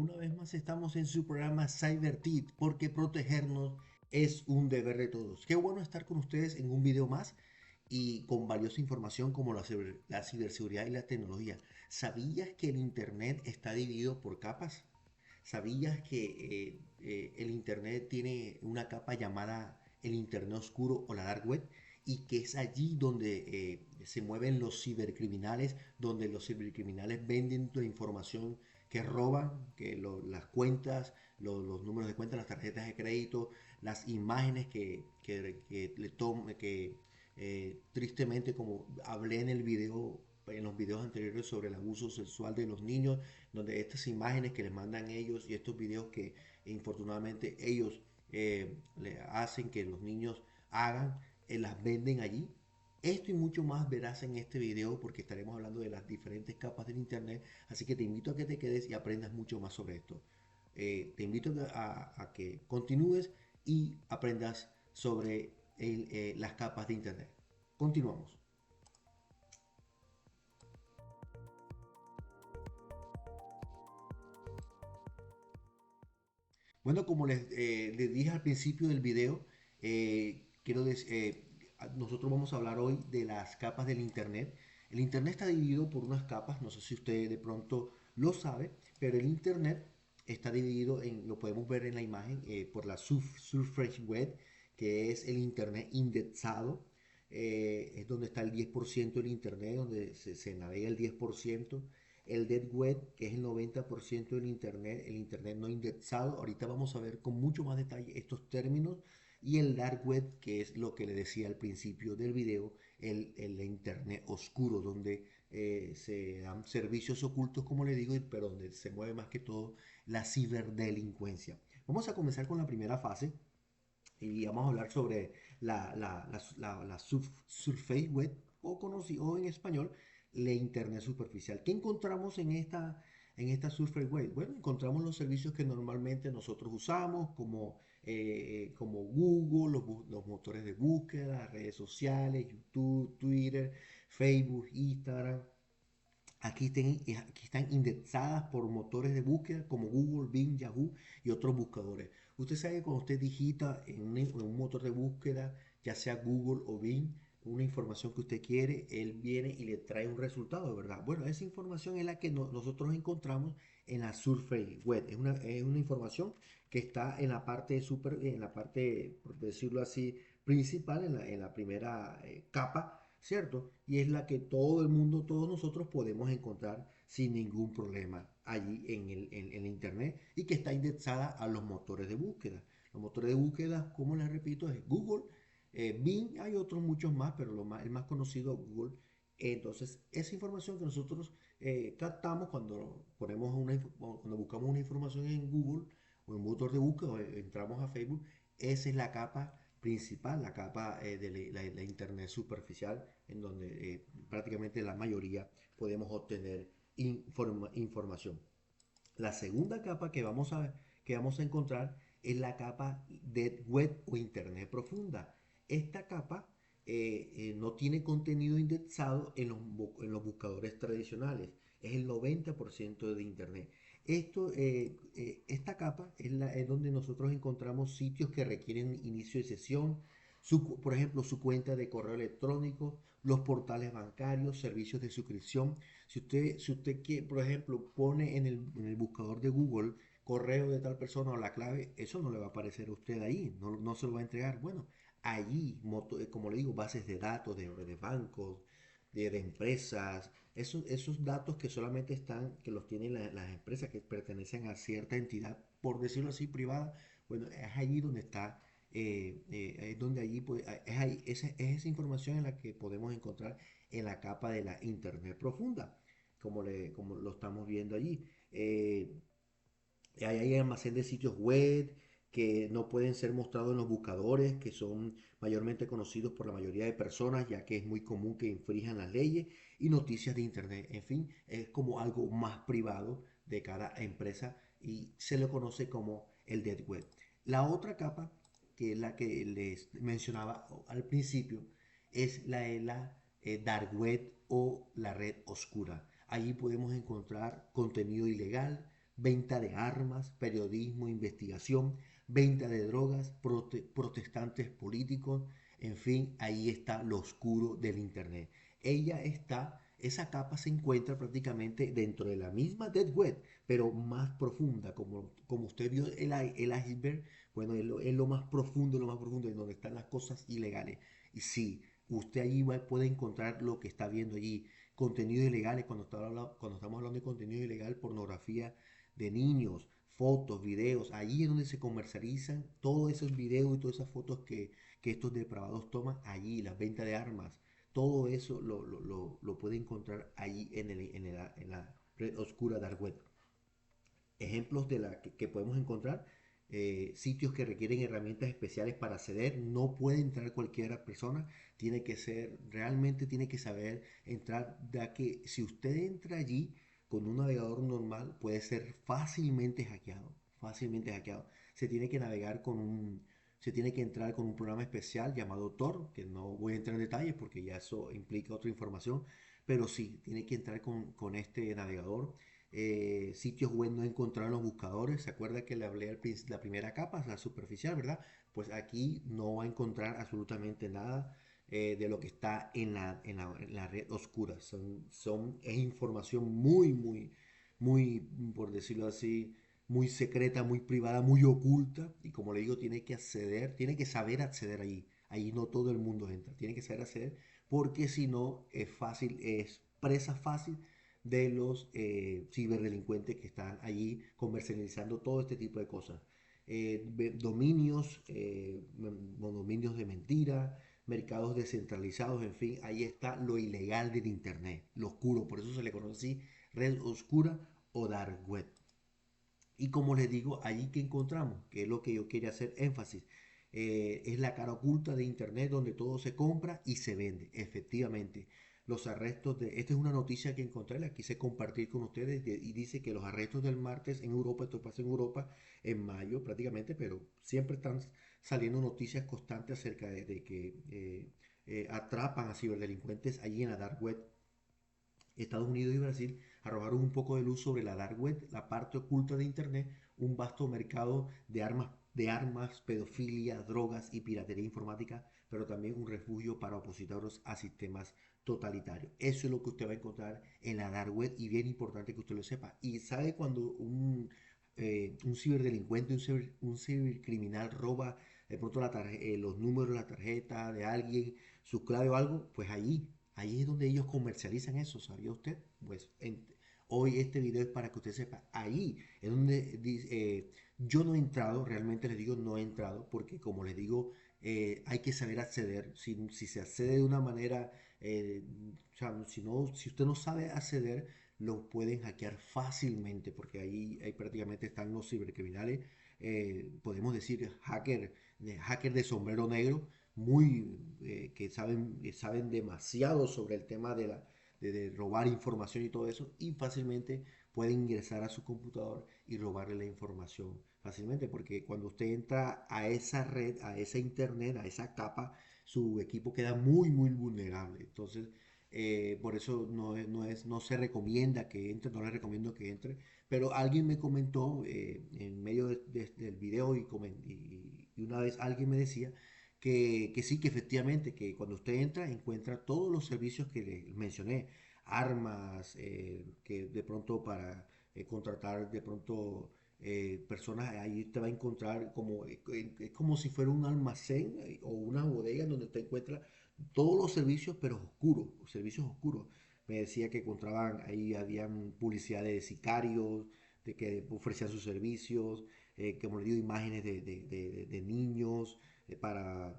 una vez más estamos en su programa CyberTip, porque protegernos es un deber de todos. Qué bueno estar con ustedes en un video más y con valiosa información como la ciberseguridad y la tecnología. ¿Sabías que el Internet está dividido por capas? ¿Sabías que el Internet tiene una capa llamada el Internet oscuro o la Dark Web? Y que es allí donde se mueven los cibercriminales, donde los cibercriminales venden la información que roban, las cuentas, los números de cuenta, las tarjetas de crédito, las imágenes que le toman, que tristemente, como hablé en el video, en los videos anteriores sobre el abuso sexual de los niños, donde estas imágenes que les mandan ellos y estos videos que infortunadamente ellos le hacen que los niños hagan, las venden allí. Esto y mucho más verás en este video porque estaremos hablando de las diferentes capas del internet, así que te invito a que te quedes y aprendas mucho más sobre esto. Te invito a que continúes y aprendas sobre las capas de internet. Continuamos. Bueno, como les dije al principio del video, nosotros vamos a hablar hoy de las capas del Internet. El Internet está dividido por unas capas, no sé si usted de pronto lo sabe, pero el Internet está dividido lo podemos ver en la imagen, por la Surface Web, que es el Internet indexado. Es donde está el 10% del Internet, donde se navega el 10%. El Dead Web, que es el 90% del Internet, el Internet no indexado. Ahorita vamos a ver con mucho más detalle estos términos. Y el Dark Web, que es lo que le decía al principio del video, el Internet oscuro, donde se dan servicios ocultos, como le digo, pero donde se mueve más que todo la ciberdelincuencia. Vamos a comenzar con la primera fase y vamos a hablar sobre la Surface Web o conocido en español la Internet superficial. ¿Qué encontramos en esta Surface Web? Bueno, encontramos los servicios que normalmente nosotros usamos como Google, los motores de búsqueda, las redes sociales, YouTube, Twitter, Facebook, Instagram. Aquí están indexadas por motores de búsqueda como Google, Bing, Yahoo y otros buscadores. Usted sabe que cuando usted digita en un motor de búsqueda, ya sea Google o Bing, una información que usted quiere, él viene y le trae un resultado, ¿verdad? Bueno, esa información es la que nosotros encontramos en la Surface Web. Es una información que está en la parte en la parte, por decirlo así, principal, en la primera capa, ¿cierto? Y es la que todo el mundo, todos nosotros podemos encontrar sin ningún problema allí en Internet y que está indexada a los motores de búsqueda. Los motores de búsqueda, como les repito, es Google, Bing, hay otros muchos más, pero el más conocido es Google. Entonces, esa información que nosotros captamos cuando buscamos una información en Google o en motor de búsqueda o entramos a Facebook, esa es la capa principal, la capa de la Internet superficial, en donde prácticamente la mayoría podemos obtener información. La segunda capa que vamos a encontrar es la capa de web o Internet profunda. Esta capa no tiene contenido indexado en los buscadores tradicionales. Es el 90% de Internet. Esta capa es donde nosotros encontramos sitios que requieren inicio de sesión, por ejemplo, su cuenta de correo electrónico, los portales bancarios, servicios de suscripción. Si usted por ejemplo, pone en el buscador de Google correo de tal persona o la clave, eso no le va a aparecer a usted ahí, no se lo va a entregar. Bueno, allí, como le digo, bases de datos de bancos, de empresas, esos datos que solamente que los tienen las empresas que pertenecen a cierta entidad, por decirlo así, privada, bueno, es allí donde está, es donde allí, es esa información en la que podemos encontrar en la capa de la Internet profunda, como lo estamos viendo allí. Hay almacén de sitios web que no pueden ser mostrados en los buscadores, que son mayormente conocidos por la mayoría de personas, ya que es muy común que infrinjan las leyes y noticias de Internet. En fin, es como algo más privado de cara a empresa y se le conoce como el Dead Web. La otra capa, que es la que les mencionaba al principio, es la de la Dark Web o la red oscura. Allí podemos encontrar contenido ilegal, venta de armas, periodismo, investigación, venta de drogas, protestantes políticos, en fin, ahí está lo oscuro del Internet. Esa capa se encuentra prácticamente dentro de la misma Dead Web, pero más profunda, como usted vio el iceberg, bueno, es lo más profundo, en donde están las cosas ilegales. Y sí, usted allí puede encontrar lo que está viendo allí, contenido ilegal, cuando estamos hablando de contenido ilegal, pornografía de niños, fotos, videos, allí es donde se comercializan todos esos videos y todas esas fotos que estos depravados toman, allí, las ventas de armas, todo eso lo puede encontrar allí en la red oscura Dark Web. Ejemplos de que podemos encontrar, sitios que requieren herramientas especiales para acceder, no puede entrar cualquier persona, realmente tiene que saber entrar, ya que si usted entra allí con un navegador normal, puede ser fácilmente hackeado. Se tiene que navegar se tiene que entrar con un programa especial llamado Tor, que no voy a entrar en detalles porque ya eso implica otra información, pero sí, tiene que entrar con este navegador. Sitios web no encontrar en los buscadores. ¿Se acuerda que le hablé la primera capa, la superficial, verdad? Pues aquí no va a encontrar absolutamente nada de lo que está en la red oscura. Es información muy, por decirlo así, muy secreta, muy privada, muy oculta. Y como le digo, tiene que saber acceder allí. Allí no todo el mundo entra. Tiene que saber acceder porque si no es presa fácil de los ciberdelincuentes que están allí comercializando todo este tipo de cosas. Dominios, dominios de mentira, mercados descentralizados, en fin, ahí está lo ilegal del Internet, lo oscuro, por eso se le conoce así, red oscura o dark web. Y como les digo, allí que encontramos, que es lo que yo quería hacer énfasis, es la cara oculta de Internet donde todo se compra y se vende, efectivamente. Los arrestos esta es una noticia que encontré, la quise compartir con ustedes y dice que los arrestos del martes en Europa, esto pasa en Europa en mayo prácticamente, pero siempre están saliendo noticias constantes acerca de que atrapan a ciberdelincuentes allí en la dark web. Estados Unidos y Brasil arrojaron un poco de luz sobre la dark web, la parte oculta de Internet, un vasto mercado de armas, pedofilia, drogas y piratería informática, pero también un refugio para opositores a sistemas totalitarios. Eso es lo que usted va a encontrar en la dark web y bien importante que usted lo sepa. Y sabe cuando un ciberdelincuente, un cibercriminal roba de pronto los números de la tarjeta de alguien, su clave o algo, pues ahí es donde ellos comercializan eso, ¿sabía usted? Pues hoy este video es para que usted sepa, ahí es donde yo no he entrado, realmente les digo no he entrado, porque como les digo, hay que saber acceder, si se accede de una manera, o sea, si usted no sabe acceder, lo pueden hackear fácilmente, porque ahí prácticamente están los cibercriminales, podemos decir hacker de sombrero negro, que saben demasiado sobre el tema de robar información y todo eso, y fácilmente pueden ingresar a su computador y robarle la información fácilmente, porque cuando usted entra a esa red, a esa internet, a esa capa, su equipo queda muy vulnerable. Entonces, por eso no se recomienda que entre, no le recomiendo que entre, pero alguien me comentó en medio del video y una vez alguien me decía que sí, que efectivamente, que cuando usted entra encuentra todos los servicios que le mencioné, armas, que de pronto para contratar de pronto personas, ahí te va a encontrar es como si fuera un almacén o una bodega en donde te encuentra todos los servicios, pero oscuros, servicios oscuros. Me decía que encontraban, ahí habían publicidad de sicarios, de que ofrecían sus servicios, como le digo, imágenes de niños, para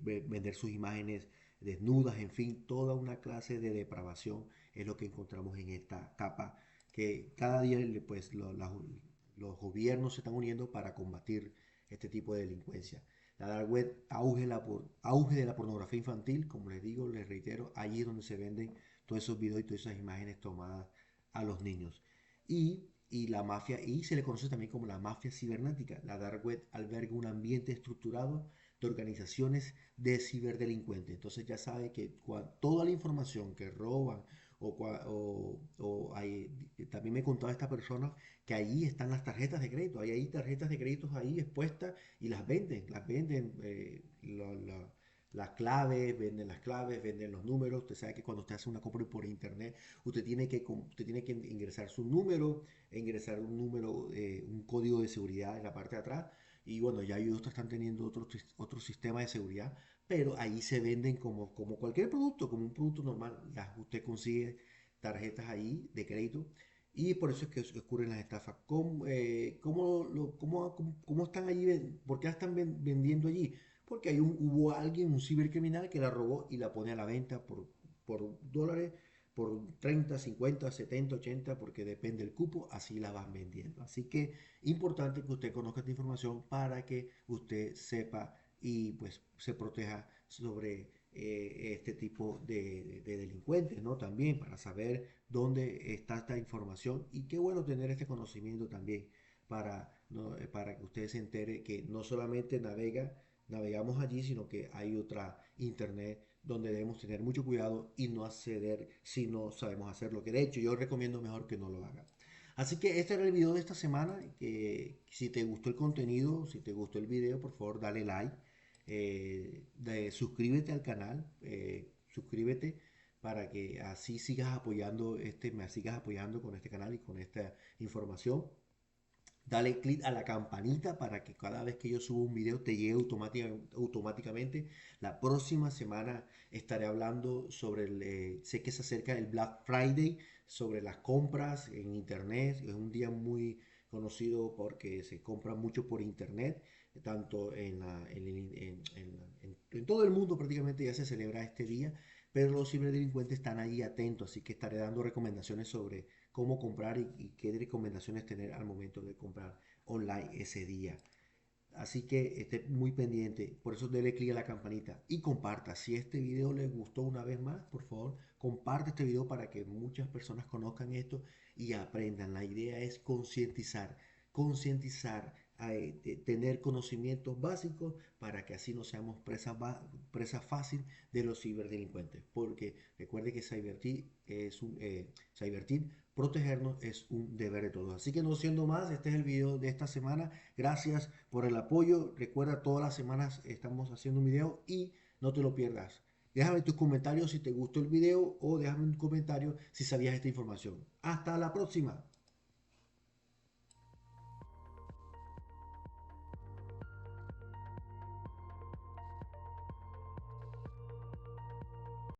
vender sus imágenes desnudas, en fin, toda una clase de depravación es lo que encontramos en esta capa que cada día pues los gobiernos se están uniendo para combatir este tipo de delincuencia. La dark web, auge de la pornografía infantil, como les digo, les reitero, allí es donde se venden todos esos videos y todas esas imágenes tomadas a los niños. Y la mafia, y se le conoce también como la mafia cibernética. La dark web alberga un ambiente estructurado de organizaciones de ciberdelincuentes. Entonces ya sabe que toda la información que roban también me contaba esta persona que ahí están las tarjetas de crédito, hay ahí tarjetas de créditos ahí expuestas y las venden las claves, venden los números. Usted sabe que cuando usted hace una compra por internet, usted tiene que ingresar su número, ingresar un código de seguridad en la parte de atrás. Y bueno, ya ellos están teniendo otro sistema de seguridad, pero ahí se venden como cualquier producto, como un producto normal. Ya usted consigue tarjetas ahí de crédito y por eso es que ocurren las estafas. ¿Cómo están allí? ¿Por qué la están vendiendo allí? Porque hubo alguien, un cibercriminal que la robó y la pone a la venta por dólares, por 30, 50, 70, 80, porque depende del cupo, así la van vendiendo. Así que importante que usted conozca esta información para que usted sepa y pues se proteja sobre este tipo de delincuentes, ¿no? También para saber dónde está esta información y qué bueno tener este conocimiento también para que usted se entere que no solamente navegamos allí, sino que hay otra internet donde debemos tener mucho cuidado y no acceder si no sabemos hacerlo, que de hecho yo recomiendo mejor que no lo haga. Así que este era el video de esta semana, que si te gustó el contenido, si te gustó el video, por favor dale like, suscríbete al canal, suscríbete para que así sigas apoyando me sigas apoyando con este canal y con esta información. Dale click a la campanita para que cada vez que yo subo un video te llegue automáticamente. La próxima semana estaré hablando sobre sé que se acerca el Black Friday, sobre las compras en internet. Es un día muy conocido porque se compra mucho por internet, tanto en todo el mundo prácticamente ya se celebra este día, pero los ciberdelincuentes están ahí atentos, así que estaré dando recomendaciones sobre cómo comprar y qué recomendaciones tener al momento de comprar online ese día. Así que esté muy pendiente, por eso dele clic a la campanita y comparta. Si este video les gustó una vez más, por favor, comparte este video para que muchas personas conozcan esto y aprendan. La idea es concientizar, tener conocimientos básicos para que así no seamos presa fácil de los ciberdelincuentes. Porque recuerde que Cyberteam, protegernos es un deber de todos. Así que no siendo más, este es el video de esta semana. Gracias por el apoyo. Recuerda, todas las semanas estamos haciendo un video y no te lo pierdas. Déjame tus comentarios si te gustó el video o déjame un comentario si sabías esta información. Hasta la próxima.